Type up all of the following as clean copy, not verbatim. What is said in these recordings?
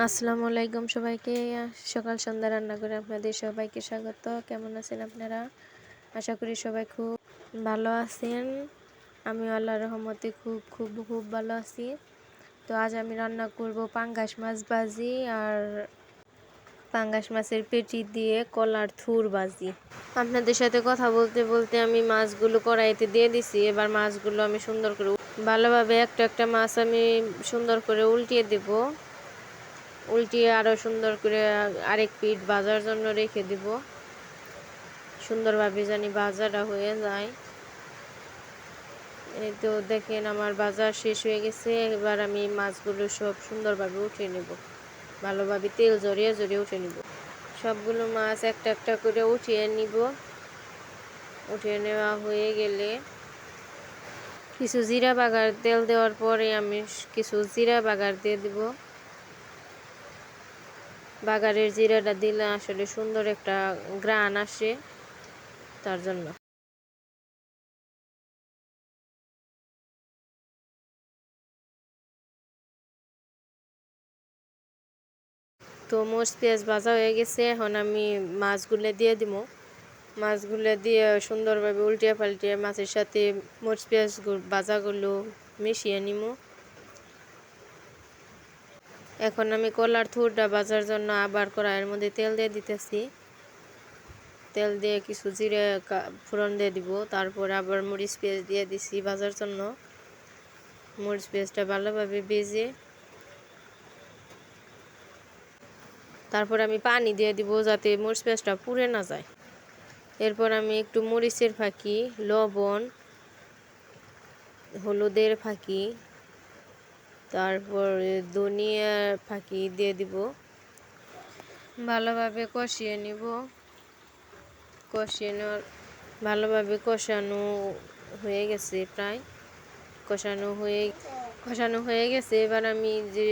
আসসালামু আলাইকুম সবাইকে। সকাল সন্ধ্যা রান্না করে আপনাদের সবাইকে স্বাগত। কেমন আছেন আপনারা? আশা করি সবাই খুব ভালো আছেন। আমি আল্লাহর রহমতে খুব ভালো আছি। তো আজ আমি রান্না করব পাঙ্গাস মাছ ভাজি আর পাঙ্গাস মাছের পেটি দিয়ে কলার থুর ভাজি। আপনাদের সাথে কথা বলতে বলতে আমি মাছগুলো কড়াইতে দিয়ে দিছি। এবার মাছগুলো আমি সুন্দর করে ভালোভাবে একটা মাছ আমি সুন্দর করে উল্টিয়ে দেব। উল্টিয়ে আরও সুন্দর করে আরেক পিঠ ভাজার জন্য রেখে দিব, সুন্দরভাবে জানি ভাজাটা হয়ে যায়। এই তো দেখেন আমার ভাজা শেষ হয়ে গেছে। এবার আমি মাছগুলো সব সুন্দরভাবে উঠিয়ে নেব, ভালোভাবে তেল জড়িয়ে উঠিয়ে নিব। সবগুলো মাছ একটা করে উঠিয়ে নিব। উঠিয়ে নেওয়া হয়ে গেলে কিছু জিরা বাগার তেল দেওয়ার পরে আমি কিছু জিরা বাগার দিয়ে দিব। বাগারের জিরাটা দিলে আসলে সুন্দর একটা ঘ্রাণ আসে, তার জন্য। তো মরিচ পেঁয়াজ ভাজা হয়ে গেছে, এখন আমি মাছগুলো দিয়ে দিব। মাছগুলো দিয়ে সুন্দরভাবে উল্টিয়ে পাল্টিয়ে মাছের সাথে মরিচ পেঁয়াজ ভাজাগুলো মিশিয়ে নিব। এখন আমি কলার থুরটা ভাজার জন্য আবার কড়াইয়ের মধ্যে তেল দিয়ে দিতেছি। তেল দিয়ে কিছু জিরে ফোড়ন দিয়ে দিব, তারপর আবার মরিচ পেঁয়াজ দিয়ে দিছি ভাজার জন্য। মরিচ পেঁয়াজটা ভালোভাবে ভেজে তারপর আমি পানি দিয়ে দিব, যাতে মরিচ পেঁয়াজটা পুড়ে না যায়। এরপর আমি একটু মরিচের ফাঁকি, লবণ, হলুদের ফাঁকি, তারপর ধনিয়ার ফাঁকি দিয়ে দিব। ভালোভাবে কষিয়ে নিব। ভালোভাবে কষানো হয়ে গেছে, প্রায় কষানো হয়ে গেছে। এবার আমি যে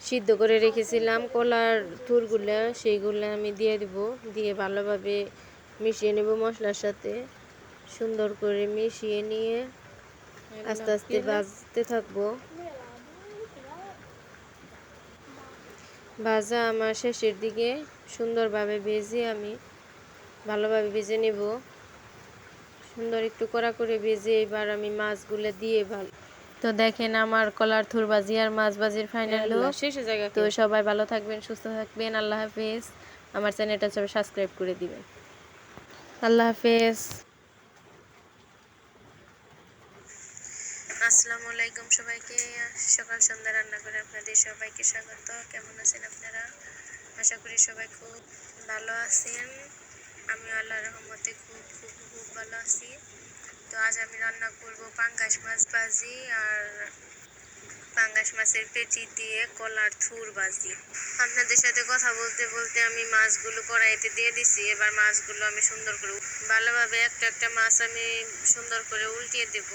সিদ্ধ করে রেখেছিলাম কলার থুরগুলো, সেইগুলো আমি দিয়ে দিব। দিয়ে ভালোভাবে মিশিয়ে নেব মশলার সাথে। সুন্দর করে মিশিয়ে নিয়ে আস্তে আস্তে ভাজতে থাকবো। ভাজা আমার শেষের দিকে, সুন্দরভাবে ভেজে আমি ভালোভাবে ভেজে নেব। সুন্দর একটু কড়া করে ভেজে এবার আমি মাছগুলো দিয়ে তো দেখেন আমার কলার থুর ভাজি আর মাছ ভাজির ফাইনাল লুক। তো সবাই ভালো থাকবেন, সুস্থ থাকবেন। আল্লাহ হাফেজ। আমার চ্যানেলটা সবাই সাবস্ক্রাইব করে দিবেন। আল্লাহ হাফেজ। আসসালামু আলাইকুম সবাইকে। সকাল সন্ধ্যা রান্না করে আপনাদের সবাইকে স্বাগত। কেমন আছেন আপনারা? আশা করি সবাই খুব ভালো আছেন। আমি আল্লাহর রহমতে খুব ভালো আছি। তো আজ আমি রান্না করব পাঙ্গাস মাছ ভাজি আর পাঙ্গাস মাছের পেটি দিয়ে কলার থুর ভাজি। আপনাদের সাথে কথা বলতে বলতে আমি মাছগুলো কড়াইতে দিয়ে দিছি। এবার মাছগুলো আমি সুন্দর করে ভালোভাবে একটা মাছ আমি সুন্দর করে উল্টিয়ে দেব।